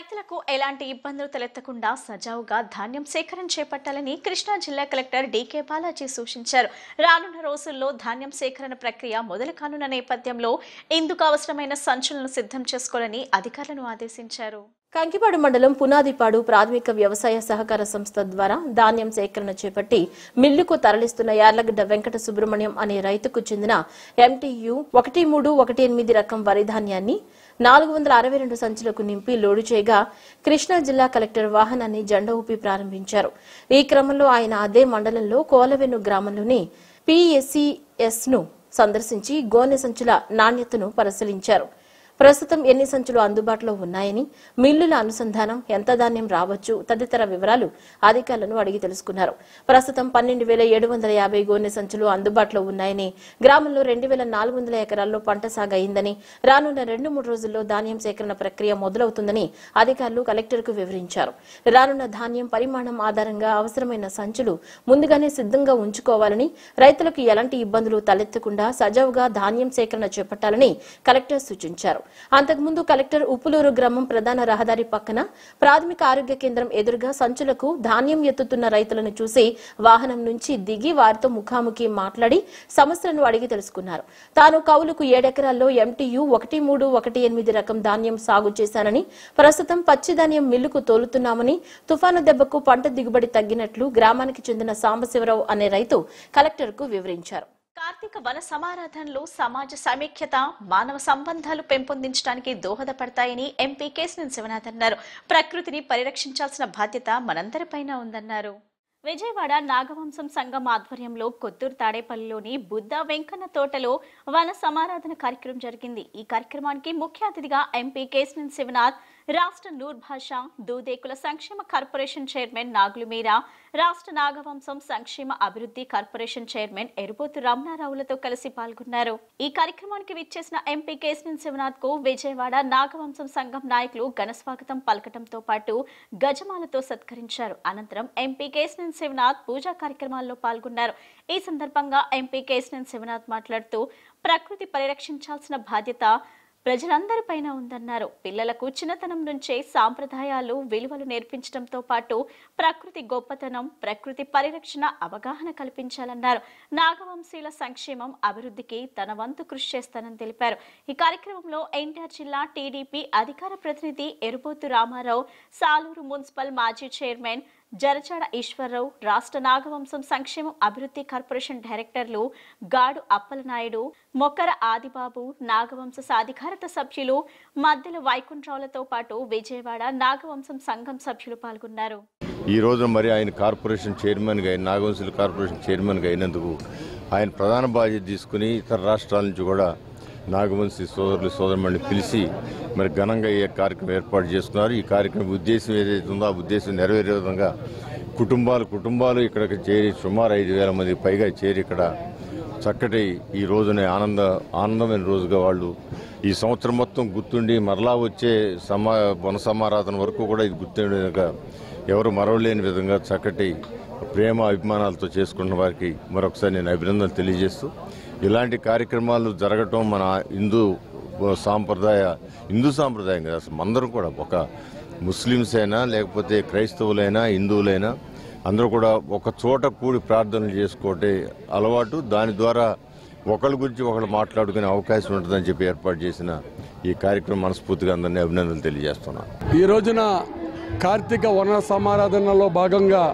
రైతులకు ఎలాంటి ఇబ్బందులు తలెత్తకుండా సజావుగా ధాన్యం సేకరణ చేపట్టాలని కృష్ణా జిల్లా కలెక్టర్ డీకే బాలాజీ సూచించారు. రానున్న రోజుల్లో ధాన్యం సేకరణ ప్రక్రియ మొదలు కానున్న నేపథ్యంలో ఇందుకు అవసరమైన సంచులను సిద్ధం చేసుకోవాలని అధికారులను ఆదేశించారు. కంకిపాడు మండలం పునాదిపాడు ప్రాథమిక వ్యవసాయ సహకార సంస్థ ద్వారా ధాన్యం సేకరణ చేపట్టి మిల్లుకు తరలిస్తున్న యార్లగడ్డ వెంకట సుబ్రహ్మణ్యం అనే రైతుకు చెందిన MTU 1318 రకం వరి ధాన్యాన్ని 462 సంచులకు నింపి లోడు చేయగా కృష్ణా జిల్లా కలెక్టర్ వాహనాన్ని జెండా ఊపి ప్రారంభించారు. ఈ క్రమంలో ఆయన అదే మండలంలో కోలవెన్ను గ్రామంలోని PSCS ను సందర్శించి గోనె సంచుల నాణ్యతను పరిశీలించారు. ప్రస్తుతం ఎన్ని సంచులు అందుబాటులో ఉన్నాయని, మిల్లుల అనుసంధానం, ఎంత ధాన్యం రావచ్చు తదితర వివరాలు అధికారులను అడిగి తెలుసుకున్నారు. ప్రస్తుతం 12,750 గోనె సంచులు అందుబాటులో ఉన్నాయని, గ్రామంలో 2,400 ఎకరాల్లో పంట సాగు అయిందని, రానున్న 2-3 రోజుల్లో ధాన్యం సేకరణ ప్రక్రియ మొదలవుతుందని అధికారులు కలెక్టర్కు వివరించారు. రానున్న ధాన్యం పరిమాణం ఆధారంగా అవసరమైన సంచులు ముందుగానే సిద్ధంగా ఉంచుకోవాలని, రైతులకు ఎలాంటి ఇబ్బందులు తలెత్తకుండా సజావుగా ధాన్యం సేకరణ చేపట్టాలని కలెక్టర్ సూచించారు. అంతకుముందు కలెక్టర్ ఉప్పులూరు గ్రామం ప్రధాన రహదారి పక్కన ప్రాథమిక ఆరోగ్య కేంద్రం ఎదురుగా సంచులకు ధాన్యం ఎత్తుతున్న రైతులను చూసి వాహనం నుంచి దిగి వారితో ముఖాముఖి మాట్లాడి సమస్యలను అడిగి తెలుసుకున్నారు. తాను కౌలుకు 7 ఎకరాల్లో MTU 1318 రకం ధాన్యం సాగు చేశానని, ప్రస్తుతం పచ్చి ధాన్యం మిల్లుకు తోలుతున్నామని, తుఫాను దెబ్బకు పంట దిగుబడి తగ్గినట్లు గ్రామానికి చెందిన సాంబశివరావు అనే రైతు కలెక్టర్కు వివరించారు. కార్తీక వన సమారాధనలు సమాజ సమైక్యత, మానవ సంబంధాలు పెంపొందించడానికి దోహదపడతాయని ఎంపీ కేశినేని శివనాథ్ అన్నారు. ప్రకృతిని పరిరక్షించాల్సిన బాధ్యత మనందరిపైన ఉందన్నారు. విజయవాడ నాగవంశం సంఘం ఆధ్వర్యంలో కొత్తూరు తాడేపల్లిలోని బుద్ధ వెంకన్న తోటలో వన సమారాధన కార్యక్రమం జరిగింది. ఈ కార్యక్రమానికి ముఖ్య అతిథిగా ఎంపీ కేశినేని శివనాథ్, రాష్ట్ర నూర్ భాషా దూదేకుల సంక్షేమ కార్పొరేషన్ చైర్మన్ నాగులు మీరా, రాష్ట్ర నాగవంశం సంక్షేమ అభివృద్ధి కార్పొరేషన్ చైర్మన్ ఎరుబోతు రమణారావులతో కలిసి పాల్గొన్నారు. ఈ కార్యక్రమానికి విచ్చేసిన ఎంపీ కేశినేని శివనాథ్ కు విజయవాడ నాగవంశం సంఘం నాయకులు ఘనస్వాగతం పలకటంతో పాటు గజమాలతో సత్కరించారు. అనంతరం ఎంపీ కేశినేని శివనాథ్ పూజా కార్యక్రమాల్లో పాల్గొన్నారు. ఈ సందర్భంగా ఎంపీ కేశినేని శివనాథ్ మాట్లాడుతూ ప్రకృతి పరిరక్షించాల్సిన బాధ్యత ప్రజలందరిపైన ఉందన్నారు. పిల్లలకు చిన్నతనం నుంచే సాంప్రదాయాలు, విలువలు నేర్పించడంతో పాటు ప్రకృతి గొప్పతనం, ప్రకృతి పరిరక్షణ అవగాహన కల్పించాలన్నారు. నాగవంశీల సంక్షేమం, అభివృద్ధికి తన వంతు కృషి చేస్తానని తెలిపారు. ఈ కార్యక్రమంలో ఎన్టీఆర్ జిల్లా టీడీపీ అధికార ప్రతినిధి ఎరుబోతు రామారావు, సాలూరు మున్సిపల్ మాజీ చైర్మన్ జరచాడ ఈశ్వరరావు, రాష్ట్ర నాగవంశం సంక్షేమం అభివృద్ధి కార్పొరేషన్ డైరెక్టర్లు గాడు అప్పలనాయుడు, మొక్కర ఆదిబాబు, నాగవంశ సాధికారత సభ్యులు మద్దెల వైకుంఠరావులతో పాటు విజయవాడ నాగవంశం సంఘం సభ్యులు పాల్గొన్నారు. ఈ రోజు మరి ఆయన కార్పొరేషన్ చైర్మన్గా, నాగవంశుల కార్పొరేషన్ చైర్మన్గా అయినందుకు ఆయన ప్రధాన బాధ్యత తీసుకుని ఇతర రాష్ట్రాల నుంచి కూడా నాగవంశీ సోదరులు సోదరుమణి పిలిచి మరి ఘనంగా ఈ కార్యక్రమం ఏర్పాటు చేసుకున్నారు. ఈ కార్యక్రమం ఉద్దేశం ఏదైతే ఉందో ఆ ఉద్దేశం నెరవేరే విధంగా కుటుంబాలు ఇక్కడికి చేరి సుమారు 5,000 మంది పైగా చేరి ఇక్కడ చక్కటి ఈ రోజునే ఆనందమైన రోజుగా వాళ్ళు ఈ సంవత్సరం మొత్తం గుర్తుండి మరలా వచ్చే వన సమారాధన వరకు కూడా ఇది గుర్తుండే విధంగా ఎవరు మరవలేని విధంగా చక్కటి ప్రేమ అభిమానాలతో చేసుకున్న వారికి మరొకసారి నేను అభినందనలు తెలియజేస్తూ, ఇలాంటి కార్యక్రమాలు జరగటం మన హిందూ సాంప్రదాయం కదా. అసలు అందరూ కూడా ఒక ముస్లిమ్స్ అయినా లేకపోతే క్రైస్తవులైనా హిందువులైనా అందరూ కూడా ఒక చోట కూడి ప్రార్థనలు చేసుకోవటే అలవాటు. దాని ద్వారా ఒకళ్ళ గురించి ఒకళ్ళు మాట్లాడుకునే అవకాశం ఉంటుందని చెప్పి ఏర్పాటు చేసిన ఈ కార్యక్రమం మనస్ఫూర్తిగా అందరినీ అభినందనలు తెలియజేస్తున్నాను. ఈ రోజున కార్తీక వన సమారాధనలో భాగంగా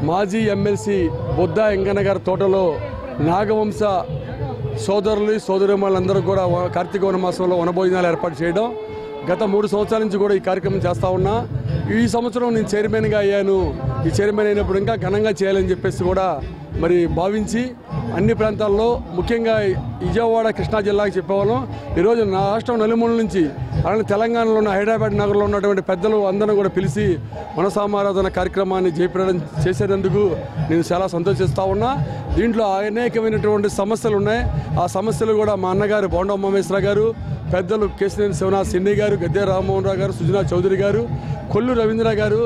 మాజీ ఎమ్మెల్సీ బుద్ధ వెంకన్న గారి తోటలో నాగవంశ సోదరులు సోదరిమణులందరూ కూడా కార్తీక వనమాసంలో వనభోజనాలు ఏర్పాటు చేయడం గత 3 సంవత్సరాల నుంచి కూడా ఈ కార్యక్రమం చేస్తూ ఉన్నా. ఈ సంవత్సరం నేను చైర్మన్గా అయ్యాను. ఈ చైర్మన్ అయినప్పుడు ఇంకా ఘనంగా చేయాలని చెప్పేసి కూడా మరి భావించి అన్ని ప్రాంతాల్లో ముఖ్యంగా విజయవాడ కృష్ణా జిల్లాకి చెప్పేవాళ్ళం. ఈరోజు నా రాష్ట్రం నలుమూల నుంచి అలానే తెలంగాణలో ఉన్న హైదరాబాద్ నగరంలో ఉన్నటువంటి పెద్దలు అందరూ కూడా పిలిచి మనసామారాధన కార్యక్రమాన్ని జయప్రదం చేసేందుకు నేను చాలా సంతోషిస్తూ ఉన్నా. దీంట్లో అనేకమైనటువంటి సమస్యలు ఉన్నాయి. ఆ సమస్యలు కూడా మా అన్నగారు బోండా ఉమామేశ్వర గారు, పెద్దలు కేశినేని శివనాథ్ సిన్ని గారు, గద్దె రామ్మోహన్ రావు గారు, సుజనా చౌదరి గారు, కొల్లు రవీంద్ర గారు,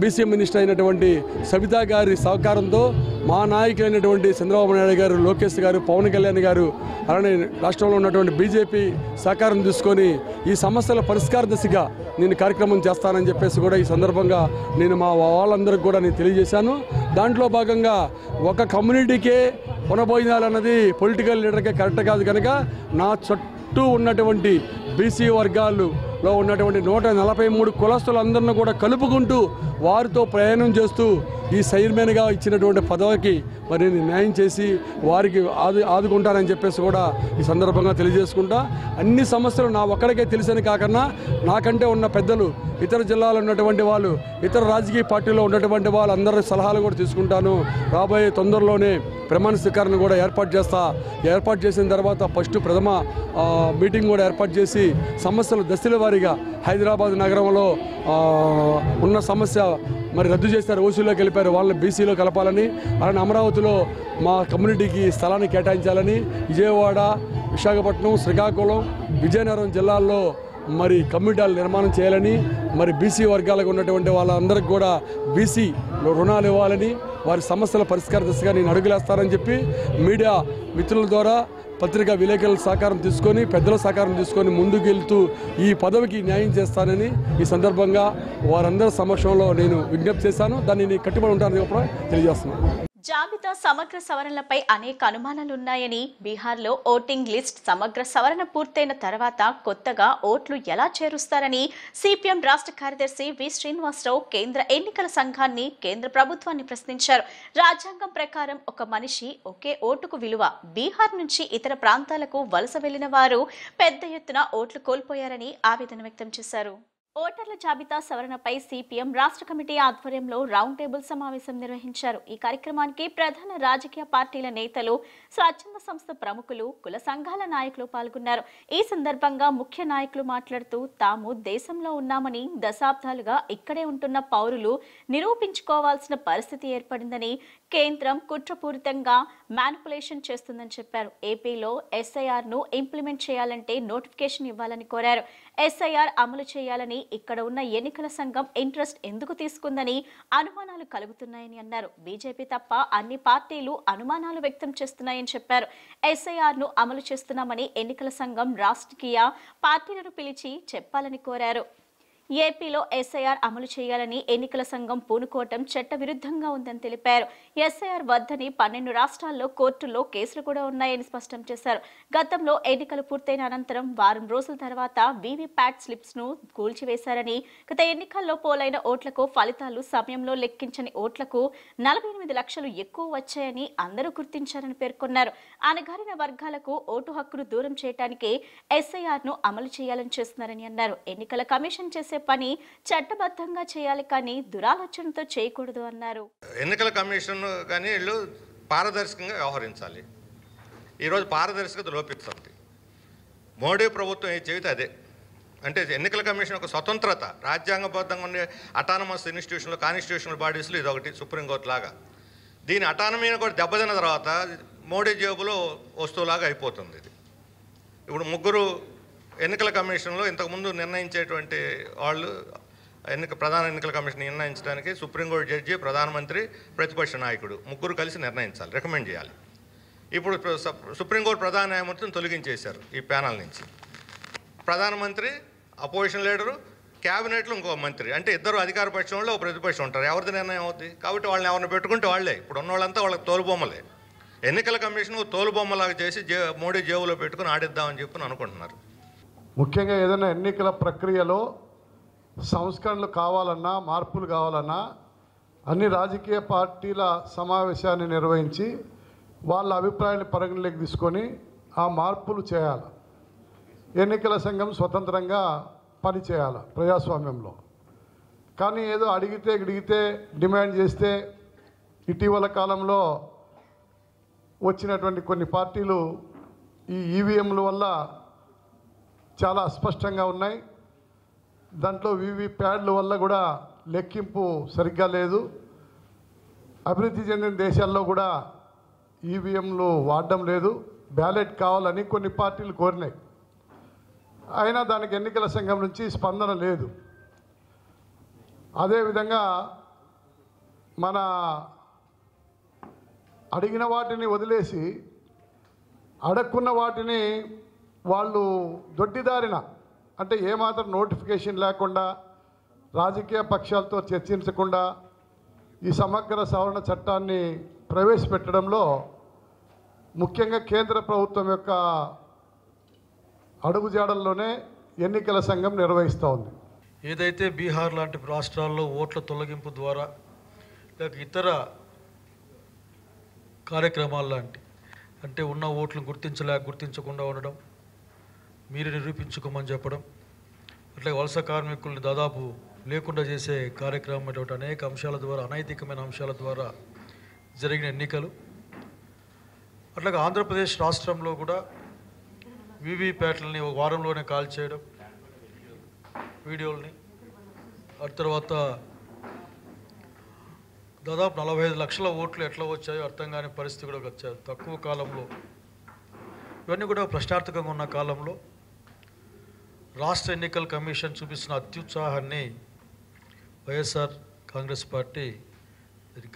బీసీ మినిస్టర్ అయినటువంటి సబితా గారి సహకారంతో మా నాయకులైనటువంటి చంద్రబాబు నాయుడు గారు, లోకేష్ గారు, పవన్ కళ్యాణ్ గారు, అలానే రాష్ట్రంలో ఉన్నటువంటి బీజేపీ సహకారం తీసుకొని ఈ సమస్యల పరిష్కార దిశగా నేను కార్యక్రమం చేస్తానని చెప్పేసి కూడా ఈ సందర్భంగా నేను మా వాళ్ళందరికీ కూడా నేను తెలియజేశాను. దాంట్లో భాగంగా ఒక కమ్యూనిటీకే పునభోజనాలన్నది పొలిటికల్ లీడర్కే కరెక్ట్ కాదు కనుక నా చుట్టూ ఉన్నటువంటి బీసీ వర్గాల్లో ఉన్నటువంటి 143 కులస్తులందరినీ కూడా కలుపుకుంటూ వారితో ప్రయాణం చేస్తూ ఈ చైర్మన్గా ఇచ్చినటువంటి పదవికి మరి నేను న్యాయం చేసి వారికి ఆదుకుంటానని చెప్పేసి కూడా ఈ సందర్భంగా తెలియజేసుకుంటా. అన్ని సమస్యలు నా ఒక్కడికే తెలిసని కాకుండా నాకంటే ఉన్న పెద్దలు, ఇతర జిల్లాలో ఉన్నటువంటి వాళ్ళు, ఇతర రాజకీయ పార్టీలో ఉన్నటువంటి వాళ్ళందరి సలహాలు కూడా తీసుకుంటాను. రాబోయే తొందరలోనే ప్రమాణ స్వీకారణ కూడా ఏర్పాటు చేసిన తర్వాత ఫస్ట్ ప్రథమ మీటింగ్ కూడా ఏర్పాటు చేసి సమస్యలు దశల వారీగా హైదరాబాద్ నగరంలో ఉన్న సమస్య మరి రద్దు చేస్తారు, ఓసీలోకి వెళ్ళిపోయారు, వాళ్ళని బీసీలో కలపాలని, అలానే అమరావతిలో మా కమ్యూనిటీకి స్థలాన్ని కేటాయించాలని, విజయవాడ, విశాఖపట్నం, శ్రీకాకుళం, విజయనగరం జిల్లాల్లో మరి కమ్యూనిటీలు నిర్మాణం చేయాలని, మరి బీసీ వర్గాలకు ఉన్నటువంటి వాళ్ళందరికీ కూడా బీసీ రుణాలు ఇవ్వాలని, వారి సమస్యల పరిష్కార దిశగా నేను అడుగులేస్తానని చెప్పి మీడియా మిత్రుల ద్వారా, పత్రికా విలేకరుల సహకారం తీసుకొని, పెద్దల సహకారం తీసుకొని ముందుకు వెళ్తూ ఈ పదవికి న్యాయం చేస్తానని ఈ సందర్భంగా వారందరి సమక్షంలో నేను విజ్ఞప్తి చేశాను. దాన్ని నేను కట్టుబడి ఉంటానని కూడా తెలియజేస్తున్నాను. జాబితా సమగ్ర సవరణలపై అనేక అనుమానాలున్నాయని, బీహార్లో ఓటింగ్ లిస్ట్ సమగ్ర సవరణ పూర్తయిన తర్వాత కొత్తగా ఓట్లు ఎలా చేరుస్తారని సిపిఎం రాష్ట్ర కార్యదర్శి వి శ్రీనివాసరావు కేంద్ర ఎన్నికల సంఘాన్ని, కేంద్ర ప్రభుత్వాన్ని ప్రశ్నించారు. రాజ్యాంగం ప్రకారం ఒక మనిషి ఒకే ఓటుకు విలువ. బీహార్ నుంచి ఇతర ప్రాంతాలకు వలస వెళ్లిన వారు పెద్ద ఎత్తున ఓట్లు కోల్పోయారని ఆవేదన వ్యక్తం చేశారు. ఓటర్ల జాబితా సవరణపై సిపిఎం రాష్ట్ర కమిటీ ఆధ్వర్యంలో రౌండ్ టేబుల్ సమావేశం నిర్వహించారు. ఈ కార్యక్రమానికి ప్రధాన రాజకీయ పార్టీల నేతలు, స్వచ్ఛంద సంస్థ ప్రముఖులు, కుల సంఘాల నాయకులు పాల్గొన్నారు. ఈ సందర్భంగా ముఖ్య నాయకులు మాట్లాడుతూ తాము దేశంలో ఉన్నామని, దశాబ్దాలుగా ఇక్కడే ఉంటున్న పౌరులు నిరూపించుకోవాల్సిన పరిస్థితి ఏర్పడిందని, కేంద్రం కుట్రపూరితంగా మ్యానిపులేషన్ చేస్తుందని చెప్పారు. ఏపీలో ఎస్ఐఆర్ను ఇంప్లిమెంట్ చేయాలంటే నోటిఫికేషన్ ఇవ్వాలని కోరారు. ఎస్ఐఆర్ అమలు చేయాలని ఇక్కడ ఉన్న ఎన్నికల సంఘం ఇంట్రెస్ట్ ఎందుకు తీసుకుందని అనుమానాలు కలుగుతున్నాయని అన్నారు. బీజేపీ తప్ప అన్ని పార్టీలు అనుమానాలు వ్యక్తం చేస్తున్నాయని చెప్పారు. ఎస్ఐఆర్ను అమలు చేస్తున్నామని ఎన్నికల సంఘం రాష్ట్రీయ పార్టీలను పిలిచి చెప్పాలని కోరారు. ఏపీలో ఎస్ఐఆర్ అమలు చేయాలని ఎన్నికల సంఘం పూనుకోవటం చట్టవిరుద్ధంగా ఉందని తెలిపారు. ఎస్ఐఆర్ వద్దని 12 రాష్ట్రాల్లో కోర్టుల్లో కేసులు కూడా ఉన్నాయని స్పష్టం చేశారు. గతంలో ఎన్నికలు పూర్తయిన అనంతరం వారం రోజుల తర్వాత వీవీప్యాట్ స్లిప్స్ ను కూల్చివేశారని, గత ఎన్నికల్లో పోలైన ఓట్లకు ఫలితాలు సమయంలో లెక్కించని ఓట్లకు 48 లక్షలు ఎక్కువ వచ్చాయని అందరూ గుర్తించారని పేర్కొన్నారు. అణగారిన వర్గాలకు ఓటు హక్కును దూరం చేయడానికే ఎస్ఐఆర్ ను అమలు చేయాలని చేస్తున్నారని అన్నారు. ఎన్నికల కమిషన్ చేసే పని చట్టబద్ధంగా చేయాలి కానీ దురాలోచనతో చేయకూడదు అన్నారు. ఎన్నికల కమిషన్ కానీ వీళ్ళు పారదర్శకంగా వ్యవహరించాలి. ఈరోజు పారదర్శకత లోపిస్తుంది. మోడీ ప్రభుత్వం ఏం చెబితే అదే. అంటే ఎన్నికల కమిషన్ ఒక స్వతంత్రత, రాజ్యాంగబద్ధంగా ఉండే అటానమస్ ఇన్స్టిట్యూషన్లు, కాన్స్టిట్యూషనల్ బాడీస్లో ఇది ఒకటి సుప్రీంకోర్టు లాగా. దీని అటానమీని కూడా దెబ్బతిన్న తర్వాత మోడీ జేబులో వస్తువులాగా అయిపోతుంది ఇది. ఇప్పుడు ముగ్గురు ఎన్నికల కమిషన్లో ఇంతకుముందు నిర్ణయించేటువంటి వాళ్ళు, ప్రధాన ఎన్నికల కమిషన్ నిర్ణయించడానికి సుప్రీంకోర్టు జడ్జి, ప్రధానమంత్రి, ప్రతిపక్ష నాయకుడు ముగ్గురు కలిసి నిర్ణయించాలి, రికమెండ్ చేయాలి. ఇప్పుడు సుప్రీంకోర్టు ప్రధాన న్యాయమూర్తిని తొలగించేశారు ఈ ప్యానల్ నుంచి. ప్రధానమంత్రి, అపోజిషన్ లీడరు, క్యాబినెట్లో ఇంకో మంత్రి, అంటే ఇద్దరు అధికార పక్షంలో ఒక ప్రతిపక్షం ఉంటారు. ఎవరిది నిర్ణయం అవుతుంది? కాబట్టి వాళ్ళని ఎవరిని పెట్టుకుంటే వాళ్ళే. ఇప్పుడు ఉన్న వాళ్ళంతా వాళ్ళకి తోలుబొమ్మలే. ఎన్నికల కమిషన్ తోలుబొమ్మలాగా చేసి మోడీ జేబులో పెట్టుకుని ఆడిద్దామని చెప్పి అనుకుంటున్నారు. ముఖ్యంగా ఏదైనా ఎన్నికల ప్రక్రియలో సంస్కరణలు కావాలన్నా, మార్పులు కావాలన్నా అన్ని రాజకీయ పార్టీల సమావేశాన్ని నిర్వహించి వాళ్ళ అభిప్రాయాన్ని పరిగణలోకి తీసుకొని ఆ మార్పులు చేయాలి. ఎన్నికల సంఘం స్వతంత్రంగా పనిచేయాలి ప్రజాస్వామ్యంలో. కానీ ఏదో అడిగితే డిమాండ్ చేస్తే ఇటీవల కాలంలో వచ్చినటువంటి కొన్ని పార్టీలు ఈ ఈవీఎంల వల్ల చాలా అస్పష్టంగా ఉన్నాయి. దాంట్లో వీవీప్యాడ్ల వల్ల కూడా లెక్కింపు సరిగ్గా లేదు. అభివృద్ధి చెందిన దేశాల్లో కూడా ఈవీఎంలు వాడడం లేదు. బ్యాలెట్ కావాలని కొన్ని పార్టీలు కోరినాయి. అయినా దానికి ఎన్నికల సంఘం నుంచి స్పందన లేదు. అదేవిధంగా మన అడిగిన వాటిని వదిలేసి అడక్కున్న వాటిని వాళ్ళు దొడ్డిదారిన అంటే ఏమాత్రం నోటిఫికేషన్ లేకుండా రాజకీయ పక్షాలతో చర్చించకుండా ఈ సమగ్ర సవరణ చట్టాన్ని ప్రవేశపెట్టడంలో ముఖ్యంగా కేంద్ర ప్రభుత్వం యొక్క అడుగుజాడల్లోనే ఎన్నికల సంఘం నిర్వహిస్తూ ఉంది. ఏదైతే బీహార్ లాంటి రాష్ట్రాల్లో ఓట్ల తొలగింపు ద్వారా లేక ఇతర కార్యక్రమాలు లాంటి అంటే ఉన్న ఓట్లను గుర్తించకుండా ఉండడం, మీరు నిరూపించుకోమని చెప్పడం, అట్లా వలస కార్మికుల్ని దాదాపు లేకుండా చేసే కార్యక్రమం అటువంటి అనేక అంశాల ద్వారా, అనైతికమైన అంశాల ద్వారా జరిగిన ఎన్నికలు. అట్లాగే ఆంధ్రప్రదేశ్ రాష్ట్రంలో కూడా వీవీప్యాట్లని ఒక వారంలోనే కాల్ చేయడం, వీడియోల్ని, ఆ తర్వాత దాదాపు 45 లక్షల ఓట్లు ఎట్లా వచ్చాయో అర్థం కాని పరిస్థితి కూడా వచ్చారు తక్కువ కాలంలో. ఇవన్నీ కూడా ప్రశ్నార్థకంగా ఉన్న కాలంలో రాష్ట్ర ఎన్నికల కమిషన్ చూపిస్తున్న అత్యుత్సాహాన్ని వైఎస్ఆర్ కాంగ్రెస్ పార్టీ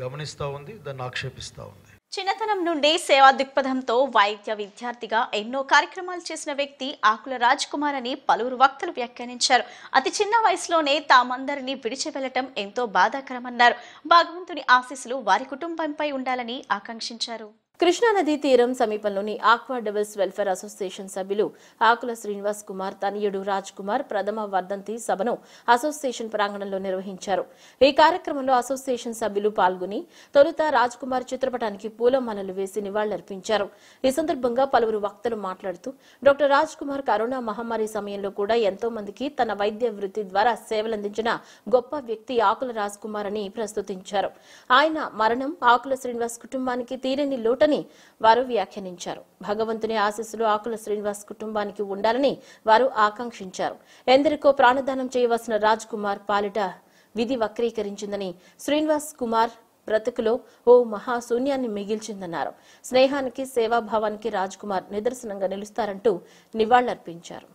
గమనిస్తూ ఉంది, దాన్ని ఆక్షేపిస్తూ ఉంది. చిన్నతనం నుండి సేవా దృక్పథంతో వైద్య విద్యార్థిగా ఎన్నో కార్యక్రమాలు చేసిన వ్యక్తి ఆకుల రాజ్ కుమార్ అని పలువురు వక్తలు వ్యాఖ్యానించారు. అతి చిన్న వయసులోనే తామందరినీ విడిచి వెళ్లటం ఎంతో బాధాకరమన్నారు. భగవంతుని ఆశీస్సులు వారి కుటుంబంపై ఉండాలని ఆకాంక్షించారు. కృష్ణానదీ తీరం సమీపంలోని ఆక్వా డెవిల్స్ వెల్ఫేర్ అసోసియేషన్ సభ్యులు ఆకుల శ్రీనివాస్ కుమార్ తనయుడు రాజ్ కుమార్ ప్రథమ వర్ధంతి సభను అసోసియేషన్ ప్రాంగణంలో నిర్వహించారు. ఈ కార్యక్రమంలో అసోసియేషన్ సభ్యులు పాల్గొని తొలుత రాజ్ కుమార్ చిత్రపటానికి పూలమాలలు వేసి నివాళులర్పించారు. ఈ సందర్భంగా పలువురు వక్తలు మాట్లాడుతూ డాక్టర్ రాజ్ కుమార్ కరోనా మహమ్మారి సమయంలో కూడా ఎంతో మందికి తన వైద్య వృత్తి ద్వారా సేవలందించిన గొప్ప వ్యక్తి ఆకుల రాజ్ కుమార్ అని ప్రస్తుతించారు. ఆయన మరణం ఆకుల శ్రీనివాస్ కుటుంబానికి తీరని లోటని వారు వ్యాఖ్యానించారు. భగవంతుని ఆశీస్సులు ఆకుల శ్రీనివాస్ కుటుంబానికి ఉండాలని వారు ఆకాంక్షించారు. ఎందరికో ప్రాణదానం చేయవలసిన రాజ్ కుమార్ పాలిట విధి వక్రీకరించిందని, శ్రీనివాస్ కుమార్ బ్రతుకులో ఓ మహాశూన్యాన్ని మిగిల్చిందన్నారు. స్నేహానికి సేవాభావానికి రాజ్ కుమార్ నిదర్శనంగా నిలుస్తారంటూ నివాళులర్పించారు.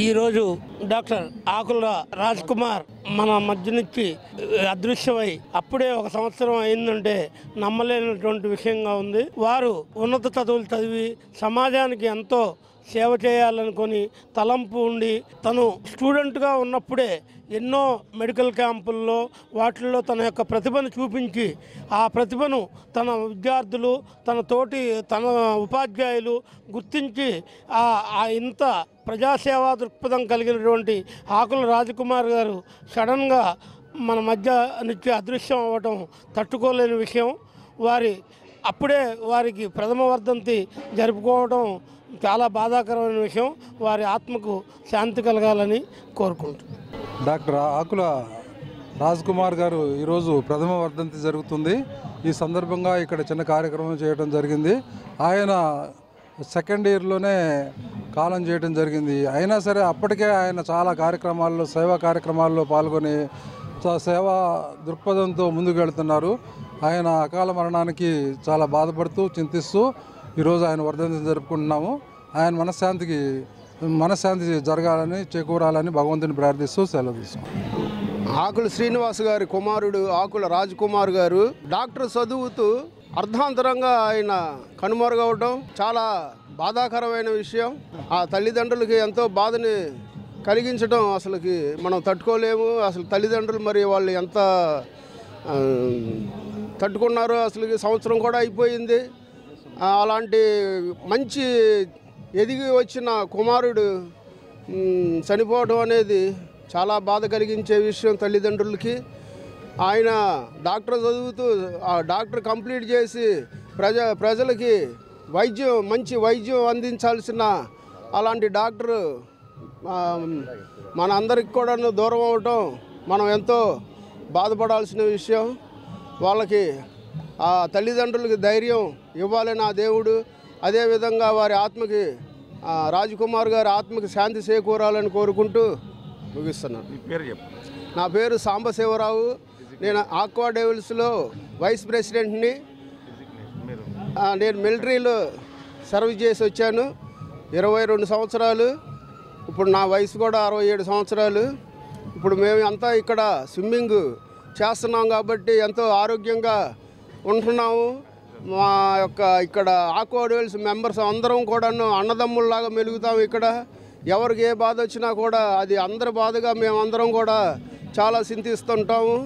ఈరోజు డాక్టర్ ఆకుల రాజ్ కుమార్ మన మధ్య నుంచి అదృశ్యమై అప్పుడే 1 సంవత్సరం అయిందంటే నమ్మలేనటువంటి విషయంగా ఉంది. వారు ఉన్నత చదువులు చదివి సమాజానికి ఎంతో సేవ చేయాలనుకొని తలంపు ఉండి తను స్టూడెంట్గా ఉన్నప్పుడే ఎన్నో మెడికల్ క్యాంపుల్లో వాటిల్లో తన యొక్క ప్రతిభను చూపించి ఆ ప్రతిభను తన విద్యార్థులు తన ఉపాధ్యాయులు గుర్తించి ఇంత ప్రజాసేవా దృక్పథం కలిగినటువంటి ఆకుల రాజకుమార్ గారు సడన్గా మన మధ్య నుంచి అదృశ్యం అవ్వటం తట్టుకోలేని విషయం. అప్పుడే వారికి ప్రథమ వర్ధంతి జరుపుకోవడం చాలా బాధాకరమైన విషయం. వారి ఆత్మకు శాంతి కలగాలని కోరుకుంటున్నాను. డాక్టర్ ఆకుల రాజ్ కుమార్ గారు ఈరోజు ప్రథమ వర్ధంతి జరుగుతుంది. ఈ సందర్భంగా ఇక్కడ చిన్న కార్యక్రమం చేయడం జరిగింది. ఆయన సెకండ్ ఇయర్లోనే కాలం చేయడం జరిగింది. అయినా సరే అప్పటికే ఆయన చాలా కార్యక్రమాల్లో సేవా కార్యక్రమాల్లో పాల్గొని సేవా దృక్పథంతో ముందుకు వెళుతున్నారు. ఆయన అకాల మరణానికి చాలా బాధపడుతూ చింతిస్తూ ఈరోజు ఆయన వర్ధంతి జరుపుకుంటున్నాము. ఆయన మనశ్శాంతి జరగాలని చేకూరాలని భగవంతుని ప్రార్థిస్తూ సెలవు తీసుకుంటాం. ఆకుల శ్రీనివాస్ గారి కుమారుడు ఆకుల రాజ్ కుమార్ గారు డాక్టర్ చదువుతూ అర్ధాంతరంగా ఆయన కనుమరుగవడం చాలా బాధాకరమైన విషయం. ఆ తల్లిదండ్రులకి ఎంతో బాధని కలిగించడం అసలుకి మనం తట్టుకోలేము. అసలు తల్లిదండ్రులు మరి వాళ్ళు ఎంత తట్టుకున్నారు. అసలు సంవత్సరం కూడా అయిపోయింది. అలాంటి మంచి ఎదిగి వచ్చిన కుమారుడు చనిపోవడం అనేది చాలా బాధ కలిగించే విషయం తల్లిదండ్రులకి. ఆయన డాక్టర్ చదువుతూ ఆ డాక్టర్ కంప్లీట్ చేసి ప్రజలకి మంచి వైద్యం అందించాల్సిన అలాంటి డాక్టరు మన అందరికి కూడా దూరం అవటం మనం ఎంతో బాధపడాల్సిన విషయం. వాళ్ళకి ఆ తల్లిదండ్రులకి ధైర్యం ఇవ్వాలని ఆ దేవుడు, అదేవిధంగా వారి ఆత్మకి రాజ్కుమార్ గారి ఆత్మకి శాంతి చేకూరాలని కోరుకుంటూ ముగిస్తున్నాను. నా పేరు సాంబశివరావు. నేను ఆక్వా డెవిల్స్లో వైస్ ప్రెసిడెంట్ని. నేను మిలిటరీలో సర్వీస్ చేసి వచ్చాను 22 సంవత్సరాలు. ఇప్పుడు నా వయసు కూడా 67 సంవత్సరాలు. ఇప్పుడు మేము అంతా ఇక్కడ స్విమ్మింగ్ చేస్తున్నాం కాబట్టి ఎంతో ఆరోగ్యంగా ఉంటున్నాము. మా యొక్క ఇక్కడ ఆక్వా డెవిల్స్ మెంబర్స్ అందరం కూడాను అన్నదమ్ముల్లాగా మెలుగుతాము. ఇక్కడ ఎవరికి ఏ బాధ వచ్చినా కూడా అది అందరి బాధగా మేమందరం కూడా చాలా చింతిస్తుంటాము.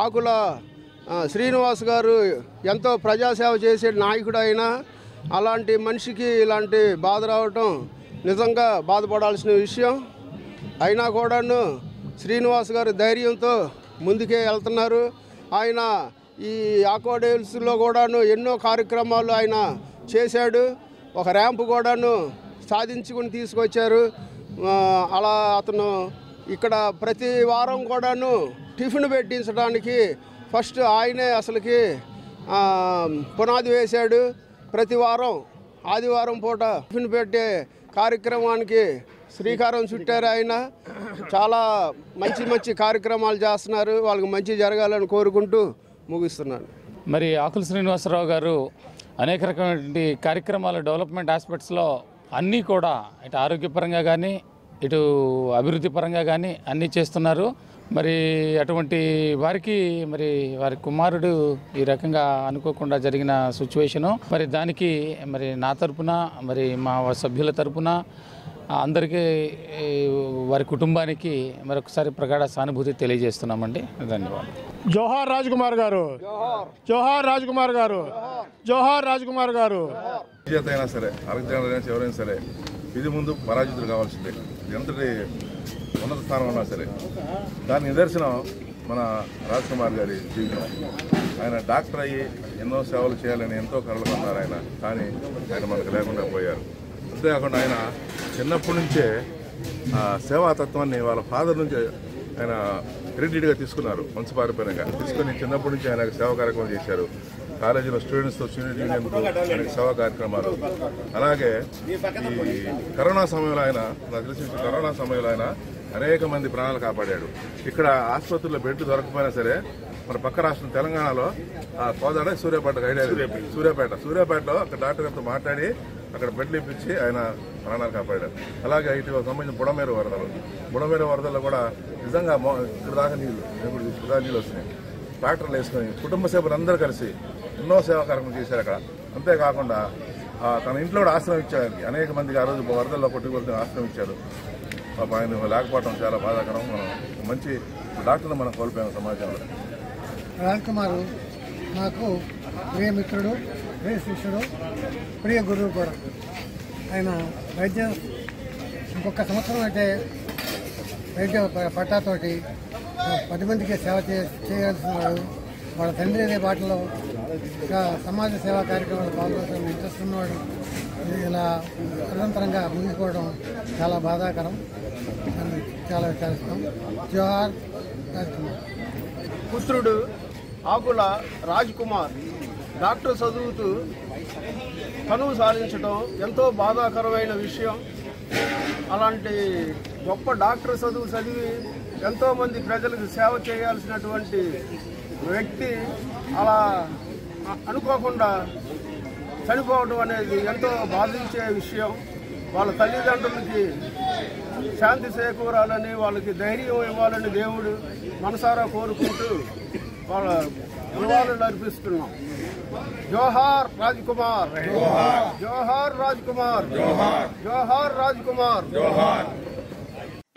ఆకుల శ్రీనివాస్ గారు ఎంతో ప్రజాసేవ చేసే నాయకుడు. అయినా అలాంటి మనిషికి ఇలాంటి బాధ రావటం నిజంగా బాధపడాల్సిన విషయం. అయినా కూడాను శ్రీనివాస్ గారు ధైర్యంతో ముందుకే వెళ్తున్నారు. ఆయన ఈ ఆక్వా డెవిల్స్లో కూడాను ఎన్నో కార్యక్రమాలు ఆయన చేశాడు. ఒక ర్యాంపు కూడాను సాధించుకుని తీసుకొచ్చారు. అలా అతను ఇక్కడ ప్రతి వారం కూడాను టిఫిన్ పెట్టించడానికి ఫస్ట్ ఆయనే అసలుకి పునాది వేశాడు. ప్రతి వారం ఆదివారం పూట టిఫిన్ పెట్టే కార్యక్రమానికి శ్రీకారం చుట్టారు. ఆయన చాలా మంచి కార్యక్రమాలు చేస్తున్నారు. వాళ్ళకి మంచి జరగాలని కోరుకుంటూ ముగిస్తున్నాను. మరి ఆకుల శ్రీనివాసరావు గారు అనేక రకమైనటువంటి కార్యక్రమాలు డెవలప్మెంట్ ఆస్పెక్ట్స్లో అన్నీ కూడా ఇటు ఆరోగ్యపరంగా కానీ ఇటు అభివృద్ధి పరంగా కానీ అన్నీ చేస్తున్నారు. మరి అటువంటి వారికి మరి వారి కుమారుడు ఈ రకంగా అనుకోకుండా జరిగిన సిచ్యువేషను, మరి దానికి మరి నా తరపున మరి మా సభ్యుల తరపున అందరికీ వారి కుటుంబానికి మరొకసారి ప్రగాఢ సానుభూతి తెలియజేస్తున్నామండి. ధన్యవాదాలు. జోహార్ రాజ్కుమార్ గారు, జోహార్ రాజ్కుమార్ గారు, జోహార్ రాజ్కుమార్ గారు. అయినా సరే ఆరోగ్యం ఎవరైనా సరే ఇది ముందు పరాజితులు కావాల్సిందే. ఎంతటి ఉన్నత స్థానం ఉన్నా సరే దాని నిదర్శనం మన రాజ్కుమార్ గారి జీవితం. ఆయన డాక్టర్ అయ్యి ఎన్నో సేవలు చేయాలని ఎంతో కలలు కొన్నారు ఆయన. కానీ ఆయన మనకు లేకుండా పోయారు. అంతేకాకుండా ఆయన చిన్నప్పటి నుంచే సేవాతత్వాన్ని వాళ్ళ ఫాదర్ నుంచి ఆయన క్రెడిట్గా తీసుకున్నారు. వంశపారంపర్యంగా తీసుకొని చిన్నప్పటి నుంచి ఆయన సేవా కార్యక్రమం చేశారు. కాలేజీలో స్టూడెంట్స్తో స్టూడెంట్ యూనియన్ సేవా కార్యక్రమాలు. అలాగే ఈ కరోనా సమయంలో ఆయన నాకు తెలిసిన కరోనా సమయంలో ఆయన అనేక మంది ప్రాణాలు కాపాడాడు. ఇక్కడ ఆసుపత్రుల్లో బెడ్ దొరకపోయినా సరే మన పక్క రాష్ట్రం తెలంగాణలో కోదాడ సూర్యాపేటలో అక్కడ డాక్టర్ గారితో మాట్లాడి అక్కడ బెడ్లు ఇప్పించి ఆయన ప్రాణాలు కాపాడారు. అలాగే ఇటీవల సంబంధించిన బుడమేరు వరదల్లో కూడా నిజంగా ఇక్కడ దాకా నీళ్ళు వస్తున్నాయి. ట్రాక్టర్లు వేసుకొని కుటుంబ సభ్యులు అందరూ కలిసి ఎన్నో సేవా కార్యక్రమం చేశారు అక్కడ. అంతేకాకుండా తన ఇంట్లో కూడా ఆశ్రమం ఇచ్చాడు. అనేక మందికి ఆ రోజు వరదల్లో కొట్టుకొడుతూ ఆశ్రమం ఇచ్చాడు. ఆయన లేకపోవడం చాలా బాధాకరం. మనం మంచి డాక్టర్ని మనం కోల్పోయాం సమాజంలో. రాజ్కుమార్ నాకు ప్రియ మిత్రుడు, ప్రియ శిష్యుడు, ప్రియ గురువు కూడా. ఆయన వైద్యం ఇంకొక సంవత్సరం అయితే వైద్య పట్టాతోటి 10 మందికి సేవ చేయాల్సిన వాడు. వాళ్ళ తండ్రి అనే బాటలో సమాజ సేవా కార్యక్రమాలు పాల్గొనడం ఇంట్రెస్ట్ ఉన్నవాడు. ఇలా నిరంతరంగా మునిగిపోవడం చాలా బాధాకరం. చాలా విచారిస్తాం. జోహార్ రాజ్కుమార్. పుత్రుడు ఆకుల రాజ్కుమార్ డాక్టర్ చదువుతూ కనువు సాధించడం ఎంతో బాధాకరమైన విషయం. అలాంటి గొప్ప డాక్టర్ చదివి ఎంతోమంది ప్రజలకు సేవ చేయాల్సినటువంటి వ్యక్తి అలా అనుకోకుండా చనిపోవడం అనేది ఎంతో బాధించే విషయం. వాళ్ళ తల్లిదండ్రులకి శాంతి చేకూరాలని, వాళ్ళకి ధైర్యం ఇవ్వాలని దేవుడు మనసారా కోరుకుంటూ వాళ్ళ నివాళులు అర్పిస్తున్నాం. జోహార్ రాజ్కుమార్, జోహార్ రాజ్కుమార్, జోహార్ రాజ్కుమార్.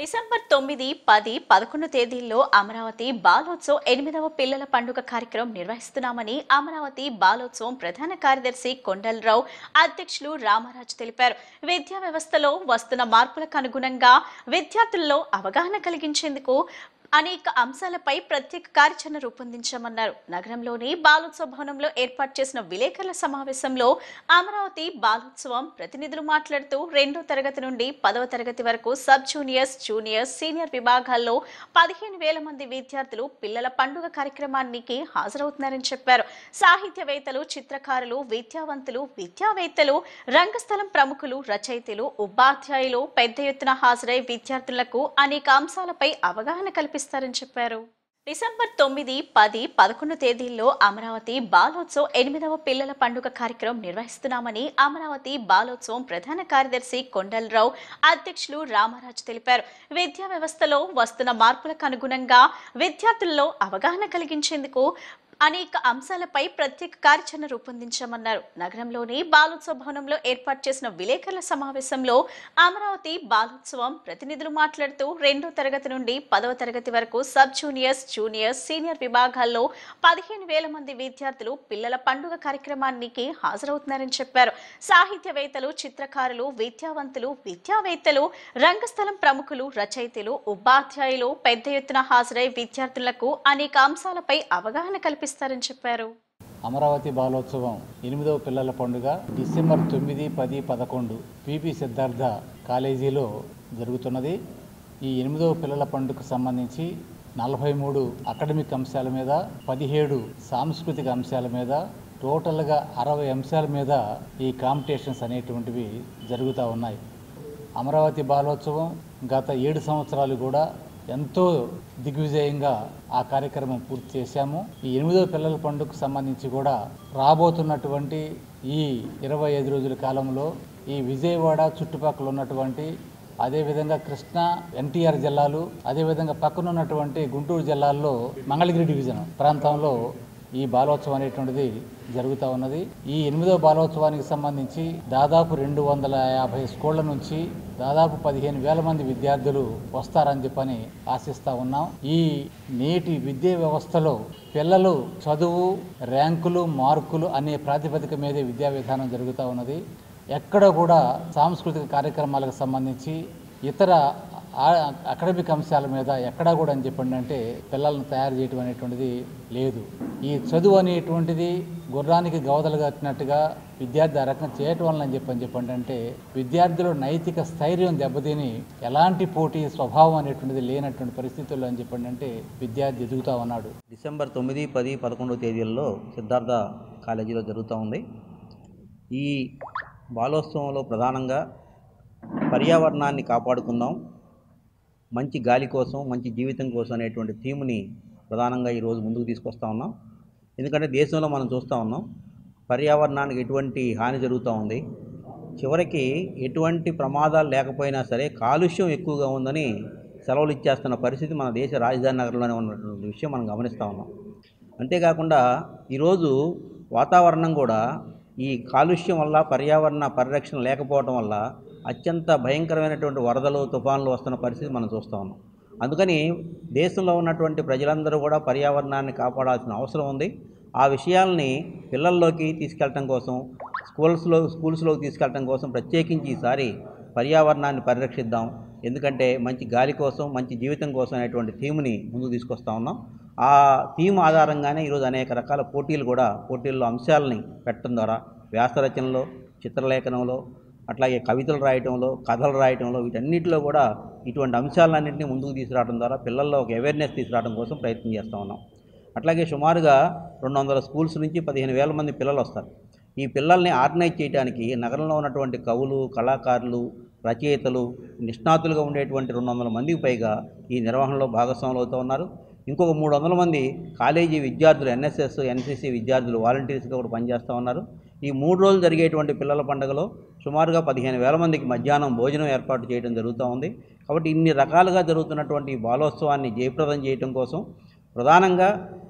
డిసెంబర్ 9, 10, 11 తేదీల్లో అమరావతి బాలోత్సవ్ 8వ పిల్లల పండుగ కార్యక్రమం నిర్వహిస్తున్నామని అమరావతి బాలోత్సవం ప్రధాన కార్యదర్శి కొండలరావు, అధ్యక్షులు రామరాజు తెలిపారు. విద్యా వ్యవస్థలో వస్తున్న మార్పులకు అనుగుణంగా విద్యార్థుల్లో అవగాహన కలిగించేందుకు అనేక అంశాలపై ప్రత్యేక కార్యాచరణ రూపొందించామన్నారు. నగరంలోని బాలోత్సవ భవనంలో ఏర్పాటు చేసిన విలేకరుల సమావేశంలో అమరావతి బాలోత్సవం ప్రతినిధులు మాట్లాడుతూ 2వ తరగతి నుండి 10వ తరగతి వరకు సబ్ జూనియర్స్, జూనియర్స్, సీనియర్ విభాగాల్లో 15,000 మంది విద్యార్థులు పిల్లల పండుగ కార్యక్రమానికి హాజరవుతున్నారని చెప్పారు. సాహిత్యవేత్తలు, చిత్రకారులు, విద్యావేత్తలు, రంగస్థలం ప్రముఖులు, రచయితలు, ఉపాధ్యాయులు పెద్ద ఎత్తున హాజరై విద్యార్థులకు అనేక అంశాలపై అవగాహన కల్పిస్తారు. చెప్పారు. డిసెంబర్ 9, 10, 11 తేదీల్లో అమరావతి బాలోత్సవ్ 8వ పిల్లల పండుగ కార్యక్రమం నిర్వహిస్తున్నామని అమరావతి బాలోత్సవం ప్రధాన కార్యదర్శి కొండలరావు, అధ్యక్షులు రామరాజు తెలిపారు. విద్యా వ్యవస్థలో వస్తున్న మార్పులకు అనుగుణంగా విద్యార్థుల్లో అవగాహన కలిగించేందుకు అనేక అంశాలపై ప్రత్యేక కార్యాచరణ రూపొందించామన్నారు. నగరంలోని బాలోత్సవ భవనంలో ఏర్పాటు చేసిన విలేకరుల సమావేశంలో అమరావతి బాలోత్సవం ప్రతినిధులు మాట్లాడుతూ 2వ తరగతి నుండి 10వ తరగతి వరకు సబ్ జూనియర్స్, జూనియర్స్, సీనియర్ విభాగాల్లో 15,000 మంది విద్యార్థులు పిల్లల పండుగ కార్యక్రమానికి హాజరవుతున్నారని చెప్పారు. సాహిత్యవేత్తలు, చిత్రకారులు, విద్యావేత్తలు, రంగస్థలం ప్రముఖులు, రచయితలు, ఉపాధ్యాయులు పెద్ద ఎత్తున హాజరై విద్యార్థులకు అనేక అంశాలపై అవగాహన కల్పిస్తారని చెప్పారు. అమరావతి బాలోత్సవం 8వ పిల్లల పండుగ డిసెంబర్ 9, 10, 11 పిపి సిద్ధార్థ కాలేజీలో జరుగుతున్నది. ఈ 8వ పిల్లల పండుగకు సంబంధించి 43 అకాడమిక్ అంశాల మీద, 17 సాంస్కృతిక అంశాల మీద, టోటల్గా 60 అంశాల మీద ఈ కాంపిటీషన్స్ అనేటువంటివి జరుగుతూ ఉన్నాయి. అమరావతి బాలోత్సవం గత 7 సంవత్సరాలు కూడా ఎంతో దిగ్విజయంగా ఆ కార్యక్రమం పూర్తి చేశాము. ఈ 8వ పిల్లల పండుగకు సంబంధించి కూడా రాబోతున్నటువంటి ఈ 25 రోజుల కాలంలో ఈ విజయవాడ చుట్టుపక్కల ఉన్నటువంటి, అదేవిధంగా కృష్ణా, ఎన్టీఆర్ జిల్లాలు, అదేవిధంగా పక్కన ఉన్నటువంటి గుంటూరు జిల్లాల్లో మంగళగిరి డివిజన్ ప్రాంతంలో ఈ బాలోత్సవం అనేటువంటిది జరుగుతూ ఉన్నది. ఈ 8వ బాలోత్సవానికి సంబంధించి దాదాపు 250 స్కూళ్ల నుంచి దాదాపు 15,000 మంది విద్యార్థులు వస్తారని చెప్పని ఆశిస్తూ ఉన్నాం. ఈ నేటి విద్యా వ్యవస్థలో పిల్లలు చదువు, ర్యాంకులు, మార్కులు అనే ప్రాతిపదిక మీదే విద్యా విధానం జరుగుతూ ఉన్నది. ఎక్కడ కూడా సాంస్కృతిక కార్యక్రమాలకు సంబంధించి ఇతర అకాడమిక్ అంశాల మీద ఎక్కడా కూడా అని చెప్పండి అంటే పిల్లలను తయారు చేయడం అనేటువంటిది లేదు. ఈ చదువు అనేటువంటిది గుర్రానికి గవదలు కట్టినట్టుగా విద్యార్థి ఆ రకంగా చేయటం వల్ల అని చెప్పండి అంటే విద్యార్థుల నైతిక స్థైర్యం దెబ్బతిని ఎలాంటి పోటీ స్వభావం అనేటువంటిది లేనటువంటి పరిస్థితుల్లో అని చెప్పండి అంటే విద్యార్థి ఎదుగుతూ ఉన్నాడు. డిసెంబర్ 9, 10, 11 తేదీల్లో సిద్ధార్థ కాలేజీలో జరుగుతూ ఉంది. ఈ బాలోత్సవంలో ప్రధానంగా పర్యావరణాన్ని కాపాడుకుందాం, మంచి గాలి కోసం, మంచి జీవితం కోసం అనేటువంటి థీమ్ని ప్రధానంగా ఈరోజు ముందుకు తీసుకొస్తా ఉన్నాం. ఎందుకంటే దేశంలో మనం చూస్తూ ఉన్నాం పర్యావరణానికి ఎటువంటి హాని జరుగుతూ ఉంది. చివరికి ఎటువంటి ప్రమాదాలు లేకపోయినా సరే కాలుష్యం ఎక్కువగా ఉందని సెలవులు ఇచ్చేస్తున్న పరిస్థితి మన దేశ రాజధాని నగరంలోనే ఉన్నటువంటి విషయం మనం గమనిస్తూ ఉన్నాం. అంతేకాకుండా ఈరోజు వాతావరణం కూడా ఈ కాలుష్యం వల్ల, పర్యావరణ పరిరక్షణ లేకపోవడం వల్ల అత్యంత భయంకరమైనటువంటి వరదలు, తుఫాన్లు వస్తున్న పరిస్థితి మనం చూస్తూ ఉన్నాం. అందుకని దేశంలో ఉన్నటువంటి ప్రజలందరూ కూడా పర్యావరణాన్ని కాపాడాల్సిన అవసరం ఉంది. ఆ విషయాల్ని పిల్లల్లోకి తీసుకెళ్ళటం కోసం, స్కూల్స్లోకి తీసుకెళ్ళటం కోసం ప్రత్యేకించి ఈసారి పర్యావరణాన్ని పరిరక్షిద్దాం, ఎందుకంటే మంచి గాలి కోసం, మంచి జీవితం కోసం అనేటువంటి థీమ్ని ముందుకు తీసుకొస్తా ఉన్నాం. ఆ థీమ్ ఆధారంగానే ఈరోజు అనేక రకాల పోటీల్లో అంశాలని పెట్టడం ద్వారా వ్యాసరచనలో, చిత్రలేఖనంలో, అట్లాగే కవితలు రాయటంలో, కథలు రాయటంలో, వీటన్నిటిలో కూడా ఇటువంటి అంశాలన్నింటినీ ముందుకు తీసుకురావడం ద్వారా పిల్లల్లో ఒక అవేర్నెస్ తీసుకురావడం కోసం ప్రయత్నం చేస్తూ ఉన్నాం. అట్లాగే సుమారుగా 200 స్కూల్స్ నుంచి 15,000 మంది పిల్లలు వస్తారు. ఈ పిల్లల్ని ఆర్గనైజ్ చేయడానికి నగరంలో ఉన్నటువంటి కవులు, కళాకారులు, రచయితలు, నిష్ణాతులుగా ఉండేటువంటి 200 మందికి పైగా ఈ నిర్వహణలో భాగస్వాములు అవుతూ ఉన్నారు. ఇంకొక 300 మంది కాలేజీ విద్యార్థులు, ఎన్ఎస్ఎస్, ఎన్సీసీ విద్యార్థులు వాలంటీర్స్గా కూడా పనిచేస్తూ ఉన్నారు. ఈ 3 రోజులు జరిగేటువంటి పిల్లల పండుగలో సుమారుగా 15,000 మందికి మధ్యాహ్నం భోజనం ఏర్పాటు చేయడం జరుగుతూ ఉంది. కాబట్టి ఇన్ని రకాలుగా జరుగుతున్నటువంటి బాలోత్సవాన్ని జయప్రదం చేయడం కోసం ప్రధానంగా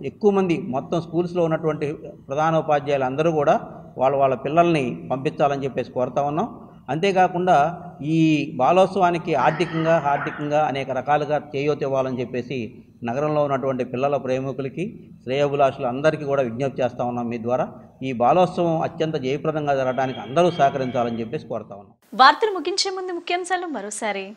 ఎక్కువ మంది మొత్తం స్కూల్స్లో ఉన్నటువంటి ప్రధాన ఉపాధ్యాయులు అందరూ కూడా వాళ్ళ పిల్లల్ని పంపించాలని చెప్పేసి కోరుతా ఉన్నాం. అంతేకాకుండా ఈ బాలోత్సవానికి ఆర్థికంగా అనేక రకాలుగా చేయూత ఇవ్వాలని చెప్పేసి నగరంలో ఉన్నటువంటి పిల్లల ప్రేమికులకి శ్రేయోభిలాషులు అందరికీ కూడా విజ్ఞప్తి చేస్తూ ఉన్నాం మీ ద్వారా. ఈ బాలోత్సవం అత్యంత జయప్రదంగా జరగడానికి అందరూ సహకరించాలని చెప్పేసి కోరుతా ఉన్నాం. వార్తలు ముగించే ముందు ముఖ్యాంశాలు మరోసారి.